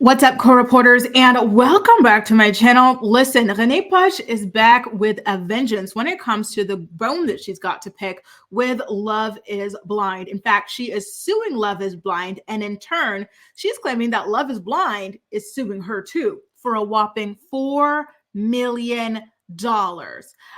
What's up, co-reporters, and welcome back to my channel. Listen, Renee Poche is back with a vengeance when it comes to the bone that she's got to pick with Love is Blind. In fact, she is suing Love is Blind, and in turn, she's claiming that Love is Blind is suing her too for a whopping $4 million.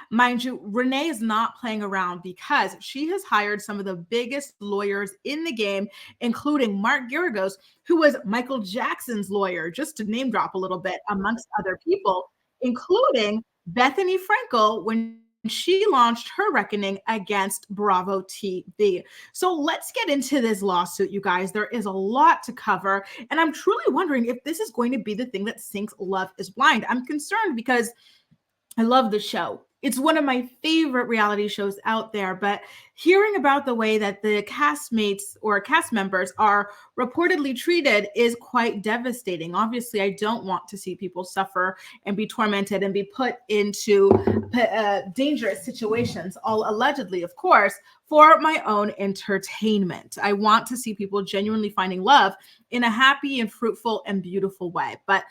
Mind you, Renee is not playing around because she has hired some of the biggest lawyers in the game, including Mark Geragos, who was Michael Jackson's lawyer, just to name drop a little bit, amongst other people, including Bethany Frankel when she launched her reckoning against Bravo TV. So let's get into this lawsuit, you guys. There is a lot to cover, and I'm truly wondering if this is going to be the thing that sinks Love is Blind. I'm concerned because I love the show. It's one of my favorite reality shows out there, but hearing about the way that the castmates or cast members are reportedly treated is quite devastating. Obviously, I don't want to see people suffer and be tormented and be put into dangerous situations, all allegedly, of course, for my own entertainment. I want to see people genuinely finding love in a happy and fruitful and beautiful way. But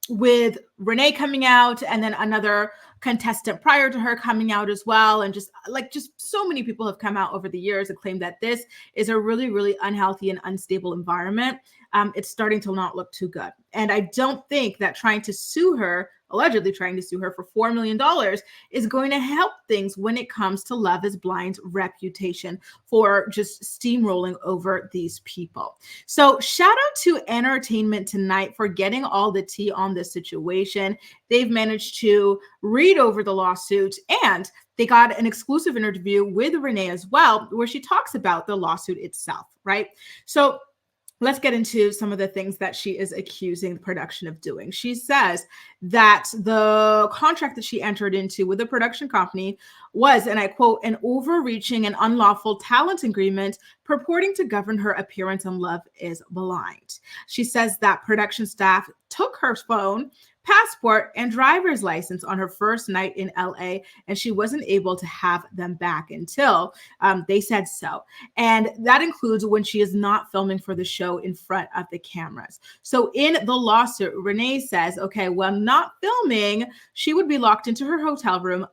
with Renee coming out and then another contestant prior to her coming out as well, and just so many people have come out over the years and claimed that this is a really, really unhealthy and unstable environment. It's starting to not look too good. And I don't think that allegedly trying to sue her for $4 million is going to help things when it comes to Love is Blind's reputation for just steamrolling over these people. So shout out to Entertainment Tonight for getting all the tea on this situation. They've managed to read over the lawsuit, and they got an exclusive interview with Renee as well, where she talks about the lawsuit itself, right? So let's get into some of the things that she is accusing the production of doing. She says that the contract that she entered into with the production company was, and I quote, an overreaching and unlawful talent agreement purporting to govern her appearance on Love is Blind. She says that production staff took her phone, passport, and driver's license on her first night in LA, and she wasn't able to have them back until they said so. And that includes when she is not filming for the show in front of the cameras. So in the lawsuit, Renee says, okay, well, not filming, she would be locked into her hotel room,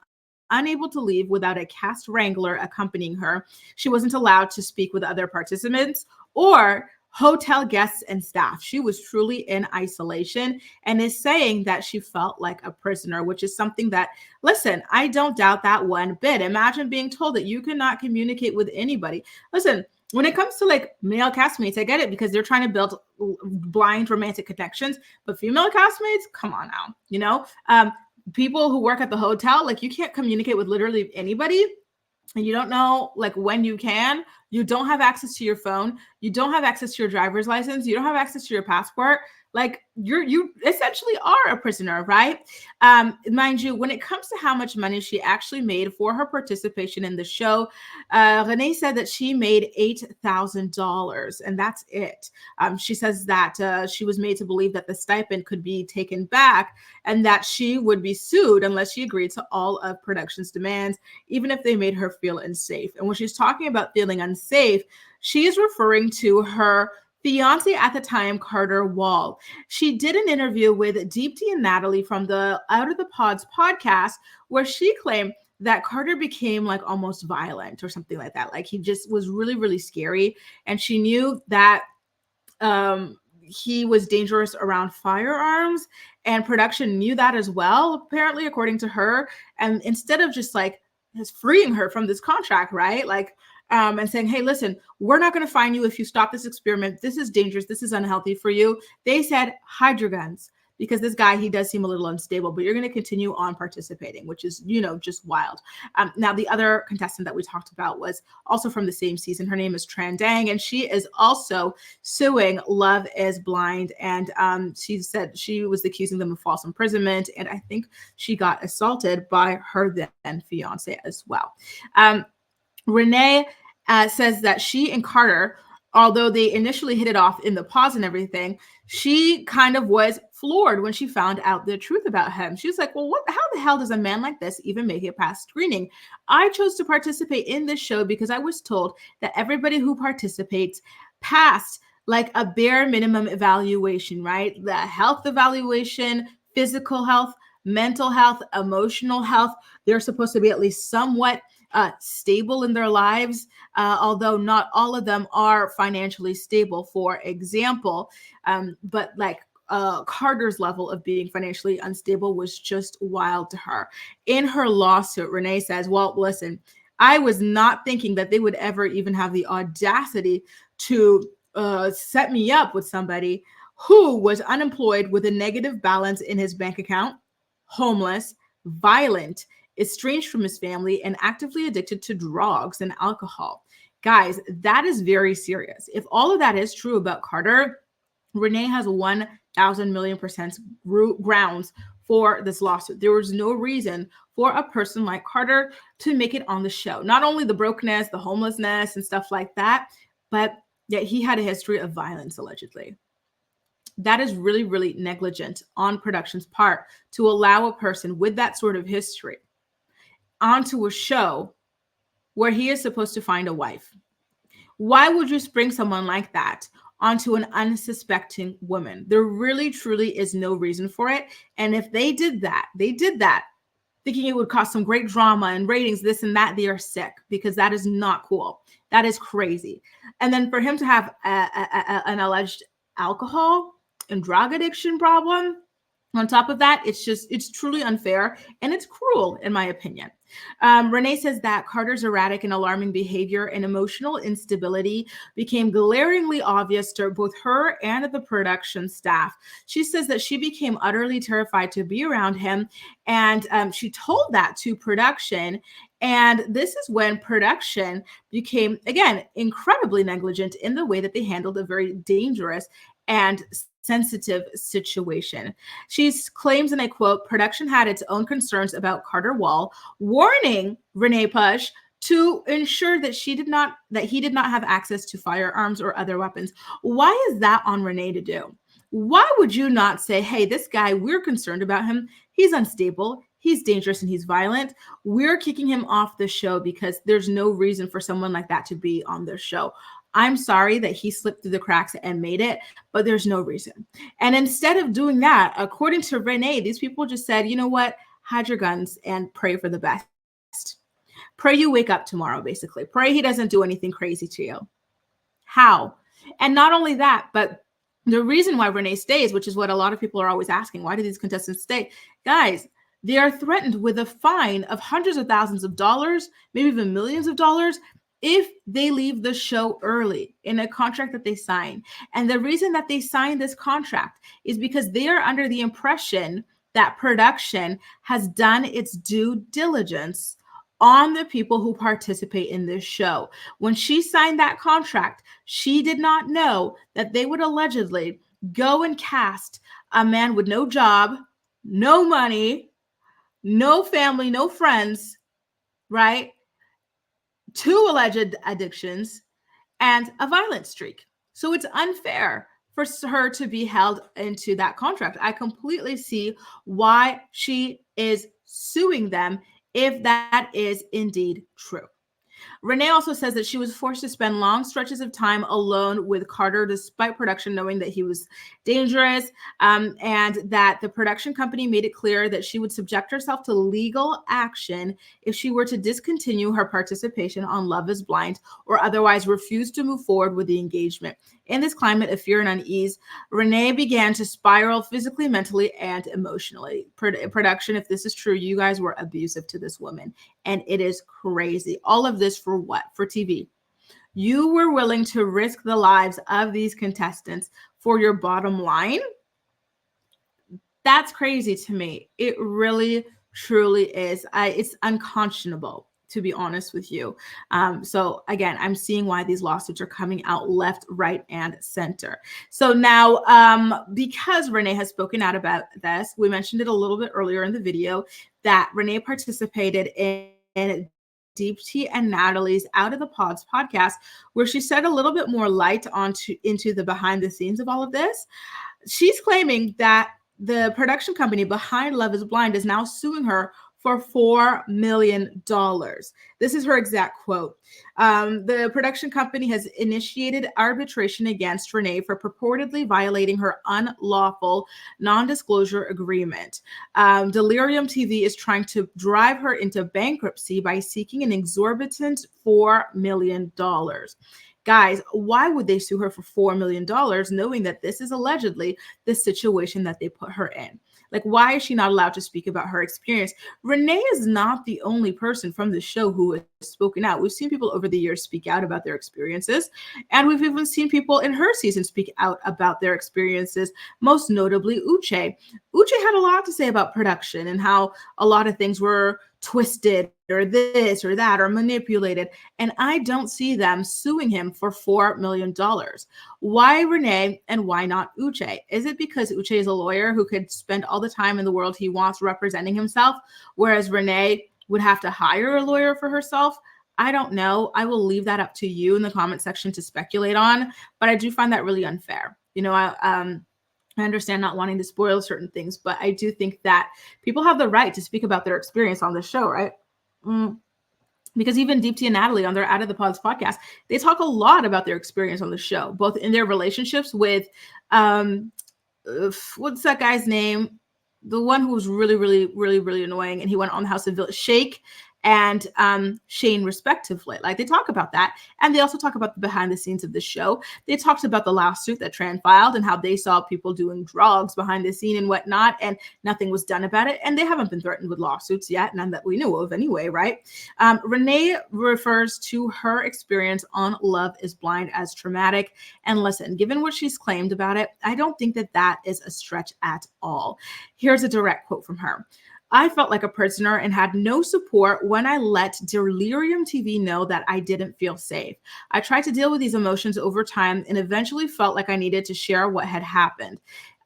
unable to leave without a cast wrangler accompanying her. She wasn't allowed to speak with other participants or hotel guests and staff. She was truly in isolation and is saying that she felt like a prisoner, which is something that, listen, I don't doubt that one bit. Imagine being told that you cannot communicate with anybody. Listen, when it comes to like male castmates, I get it because they're trying to build blind romantic connections, but female castmates, come on now, people who work at the hotel, like you can't communicate with literally anybody. And you don't know like when you can. You don't have access to your phone. You don't have access to your driver's license. You don't have access to your passport. Like you essentially are a prisoner, right? Mind you, when it comes to how much money she actually made for her participation in the show, Renee said that she made $8,000, and that's it. She says that she was made to believe that the stipend could be taken back and that she would be sued unless she agreed to all of production's demands, even if they made her feel unsafe. And when she's talking about feeling unsafe, she is referring to her fiance at the time, Carter Wall. She did an interview with Deepti and Natalie from the Out of the Pods podcast, where she claimed that Carter became like almost violent or something like that. Like he just was really, really scary. And she knew that he was dangerous around firearms, and production knew that as well, apparently, according to her. And instead of just like freeing her from this contract, right? Like, and saying, hey, listen, we're not going to fine you if you stop this experiment. This is dangerous. This is unhealthy for you. They said, hide your guns, because this guy, he does seem a little unstable, but you're going to continue on participating, which is, just wild. Now, the other contestant that we talked about was also from the same season. Her name is Tran Dang, and she is also suing Love is Blind. And she said she was accusing them of false imprisonment, and I think she got assaulted by her then fiance as well. Renee says that she and Carter, although they initially hit it off in the pause and everything, she kind of was floored when she found out the truth about him. She was like, well, how the hell does a man like this even make it past screening? I chose to participate in this show because I was told that everybody who participates past like a bare minimum evaluation, right? The health evaluation, physical health, mental health, emotional health. They're supposed to be at least somewhat stable in their lives, although not all of them are financially stable, for example. But like Carter's level of being financially unstable was just wild to her. In her lawsuit, Renee says, well, listen, I was not thinking that they would ever even have the audacity to set me up with somebody who was unemployed with a negative balance in his bank account, homeless, violent, estranged from his family, and actively addicted to drugs and alcohol. Guys, that is very serious. If all of that is true about Carter, Renee has 1,000,000,000% grounds for this lawsuit. There was no reason for a person like Carter to make it on the show. Not only the brokenness, the homelessness, and stuff like that, but yet he had a history of violence, allegedly. That is really, really negligent on production's part to allow a person with that sort of history onto a show where he is supposed to find a wife. Why would you bring someone like that onto an unsuspecting woman? There really, truly is no reason for it. And if they did that thinking it would cause some great drama and ratings, this and that, they are sick, because that is not cool. That is crazy. And then for him to have an alleged alcohol and drug addiction problem on top of that, it's truly unfair, and it's cruel, in my opinion. Renee says that Carter's erratic and alarming behavior and emotional instability became glaringly obvious to both her and the production staff. She says that she became utterly terrified to be around him, and she told that to production. And this is when production became, again, incredibly negligent in the way that they handled a very dangerous and sensitive situation. She claims, and I quote, production had its own concerns about Carter Wall, warning Renee Poche to ensure that he did not have access to firearms or other weapons. Why is that on Renee to do? Why would you not say, hey, this guy, we're concerned about him. He's unstable. He's dangerous and he's violent. We're kicking him off the show because there's no reason for someone like that to be on the show. I'm sorry that he slipped through the cracks and made it, but there's no reason. And instead of doing that, according to Renee, these people just said, you know what, hide your guns and pray for the best. Pray you wake up tomorrow, basically. Pray he doesn't do anything crazy to you. How? And not only that, but the reason why Renee stays, which is what a lot of people are always asking, why do these contestants stay? Guys, they are threatened with a fine of hundreds of thousands of dollars, maybe even millions of dollars, if they leave the show early in a contract that they sign. And the reason that they signed this contract is because they are under the impression that production has done its due diligence on the people who participate in this show. When she signed that contract, she did not know that they would allegedly go and cast a man with no job, no money, no family, no friends, right? 2 alleged addictions, and a violent streak. So it's unfair for her to be held into that contract. I completely see why she is suing them if that is indeed true. Renee also says that she was forced to spend long stretches of time alone with Carter, despite production knowing that he was dangerous, and that the production company made it clear that she would subject herself to legal action if she were to discontinue her participation on Love is Blind or otherwise refuse to move forward with the engagement. In this climate of fear and unease, Renee began to spiral physically, mentally, and emotionally. Production, if this is true, you guys were abusive to this woman, and it is crazy. All of this for what? For TV. You were willing to risk the lives of these contestants for your bottom line? That's crazy to me. It really, truly is. It's unconscionable, to be honest with you. So again, I'm seeing why these lawsuits are coming out left, right, and center. So now, because Renee has spoken out about this, we mentioned it a little bit earlier in the video that Renee participated in Deep Tea and Natalie's Out of the Pods podcast, where she shed a little bit more light into the behind the scenes of all of this. She's claiming that the production company behind Love is Blind is now suing her for $4 million. This is her exact quote. The production company has initiated arbitration against Renee for purportedly violating her unlawful non-disclosure agreement. Delirium TV is trying to drive her into bankruptcy by seeking an exorbitant $4 million. Guys, why would they sue her for $4 million knowing that this is allegedly the situation that they put her in? Like, why is she not allowed to speak about her experience? Renee is not the only person from the show who has spoken out. We've seen people over the years speak out about their experiences, and we've even seen people in her season speak out about their experiences, most notably Uche. Uche had a lot to say about production and how a lot of things were twisted or this or that or manipulated, and I don't see them suing him for $4 million. Why Renee and why not Uche? Is it because Uche is a lawyer who could spend all the time in the world he wants representing himself, whereas Renee would have to hire a lawyer for herself? I don't know. I will leave that up to you in the comment section to speculate on, but I do find that really unfair. I understand not wanting to spoil certain things, but I do think that people have the right to speak about their experience on the show, right? Because even Deepti and Natalie on their Out of the Pods podcast, they talk a lot about their experience on the show, both in their relationships with, what's that guy's name? The one who was really, really, really, really annoying, and he went on the House of Shake and Shane, respectively. Like, they talk about that, and they also talk about the behind the scenes of the show. They talked about the lawsuit that Tran filed and how they saw people doing drugs behind the scene and whatnot, and nothing was done about it. And they haven't been threatened with lawsuits yet, none that we know of anyway, right? Renee refers to her experience on Love is Blind as traumatic. And listen, given what she's claimed about it, I don't think that that is a stretch at all. Here's a direct quote from her. I felt like a prisoner and had no support when I let Delirium TV know that I didn't feel safe. I tried to deal with these emotions over time and eventually felt like I needed to share what had happened.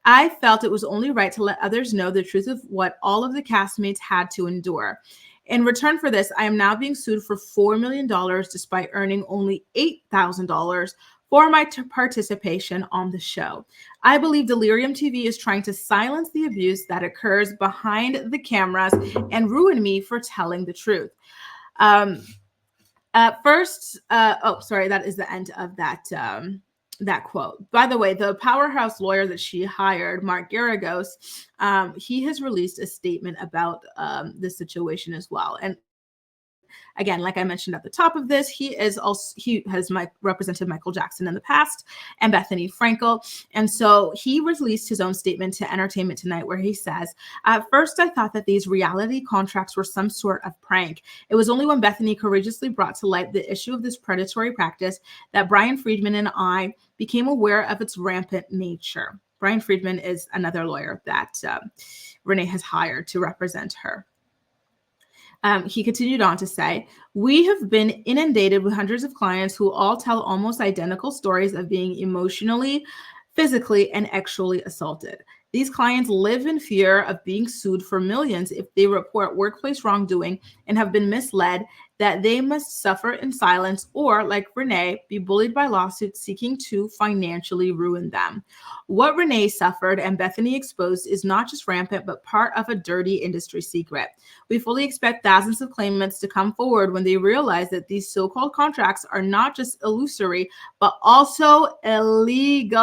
I felt it was only right to let others know the truth of what all of the castmates had to endure. In return for this, I am now being sued for $4 million despite earning only $8,000 for my participation on the show. I believe Delirium TV is trying to silence the abuse that occurs behind the cameras and ruin me for telling the truth. That is the end of that quote. By the way, the powerhouse lawyer that she hired, Mark Garagos, he has released a statement about this situation as well. And again, like I mentioned at the top of this, he has represented Michael Jackson in the past and Bethany Frankel. And so he released his own statement to Entertainment Tonight where he says, at first I thought that these reality contracts were some sort of prank. It was only when Bethany courageously brought to light the issue of this predatory practice that Brian Friedman and I became aware of its rampant nature. Brian Friedman is another lawyer that Renee has hired to represent her. He continued on to say, we have been inundated with hundreds of clients who all tell almost identical stories of being emotionally, physically, and sexually assaulted. These clients live in fear of being sued for millions if they report workplace wrongdoing and have been misled that they must suffer in silence or, like Renee, be bullied by lawsuits seeking to financially ruin them. What Renee suffered and Bethany exposed is not just rampant, but part of a dirty industry secret. We fully expect thousands of claimants to come forward when they realize that these so-called contracts are not just illusory, but also illegal.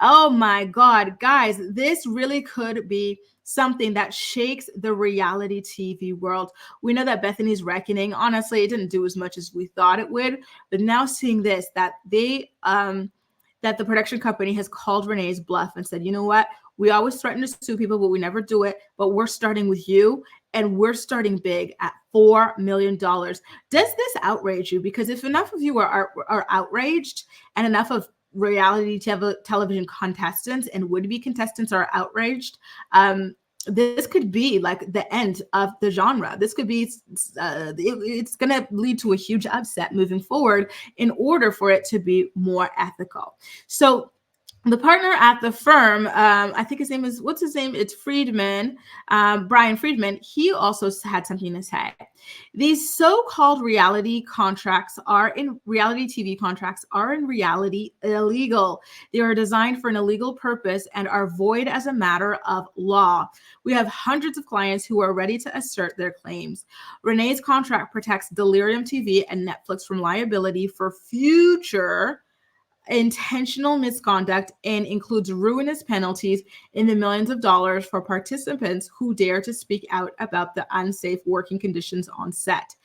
Oh my God, guys, this really could be something that shakes the reality TV world. We know that Bethany's Reckoning, honestly, it didn't do as much as we thought it would, but now seeing this, that that the production company has called Renee's bluff and said, you know what, we always threaten to sue people, but we never do it, but we're starting with you, and we're starting big at $4 million. Does this outrage you? Because if enough of you are outraged and enough of reality television contestants and would-be contestants are outraged, this could be like the end of the genre. This could be, it's going to lead to a huge upset moving forward in order for it to be more ethical. So The partner at the firm, I think his name is, what's his name? It's Friedman, Brian Friedman. He also had something to say. These so-called reality TV contracts are in reality illegal. They are designed for an illegal purpose and are void as a matter of law. We have hundreds of clients who are ready to assert their claims. Renee's contract protects Delirium TV and Netflix from liability for future intentional misconduct and includes ruinous penalties in the millions of dollars for participants who dare to speak out about the unsafe working conditions on set.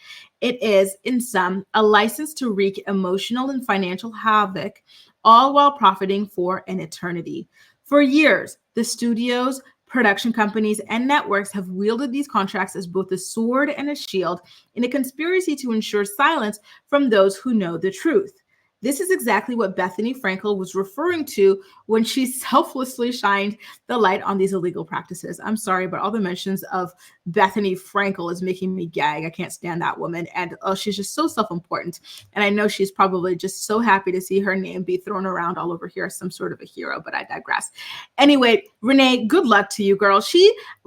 It is, in sum, a license to wreak emotional and financial havoc, all while profiting for an eternity. For years, the studios, production companies, and networks have wielded these contracts as both a sword and a shield in a conspiracy to ensure silence from those who know the truth. This is exactly what Bethany Frankel was referring to when she selflessly shined the light on these illegal practices. I'm sorry, but all the mentions of Bethany Frankel is making me gag. I can't stand that woman. And she's just so self-important. And I know she's probably just so happy to see her name be thrown around all over here as some sort of a hero, but I digress. Anyway, Renee, good luck to you, girl.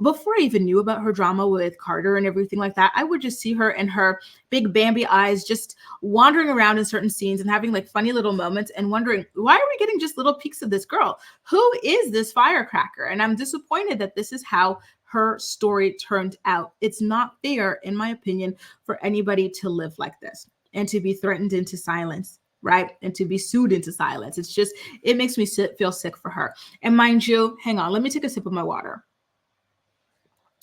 Before I even knew about her drama with Carter and everything like that, I would just see her and her big Bambi eyes just wandering around in certain scenes and having like funny little moments and wondering, why are we getting just little peeks of this girl? Who is this firecracker? And I'm disappointed that this is how her story turned out. It's not fair, in my opinion, for anybody to live like this and to be threatened into silence, right? And to be sued into silence. It's just, it makes me feel sick for her. And mind you, hang on, let me take a sip of my water.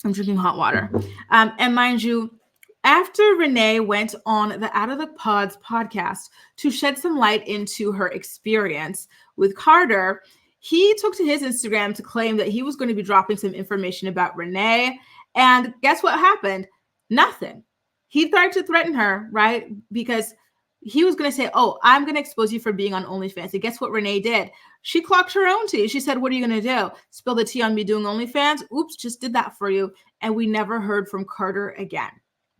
I'm drinking hot water. And mind you, after Renee went on the Out of the Pods podcast to shed some light into her experience with Carter, he took to his Instagram to claim that he was going to be dropping some information about Renee. And guess what happened? Nothing. He tried to threaten her, right? Because he was going to say, oh, I'm going to expose you for being on OnlyFans. And guess what Renee did? She clocked her own tea. She said, what are you going to do? Spill the tea on me doing OnlyFans? Oops, just did that for you. And we never heard from Carter again.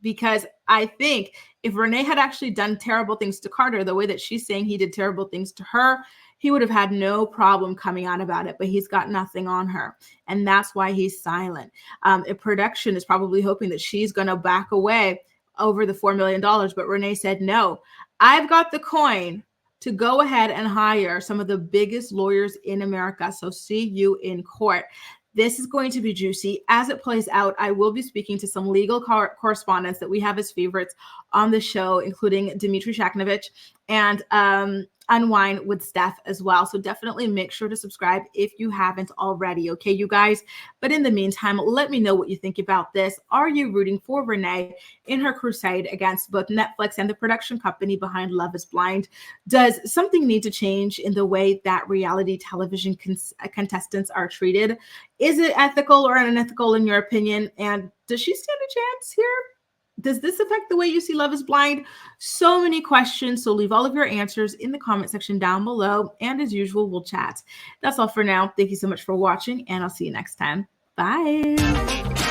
Because I think if Renee had actually done terrible things to Carter, the way that she's saying he did terrible things to her, he would have had no problem coming out about it, but he's got nothing on her. And that's why he's silent. Production is probably hoping that she's going to back away over the $4 million, but Renee said, no, I've got the coin to go ahead and hire some of the biggest lawyers in America. So see you in court. This is going to be juicy. As it plays out, I will be speaking to some legal correspondents that we have as favorites on the show, including Dmitry Shaknovich and Unwind with Steph as well. So definitely make sure to subscribe if you haven't already. Okay, you guys. But in the meantime, let me know what you think about this. Are you rooting for Renee in her crusade against both Netflix and the production company behind Love is Blind? Does something need to change in the way that reality television contestants are treated? Is it ethical or unethical in your opinion? And does she stand a chance here? Does this affect the way you see Love is Blind? So many questions. So leave all of your answers in the comment section down below. And as usual, we'll chat. That's all for now. Thank you so much for watching, and I'll see you next time. Bye.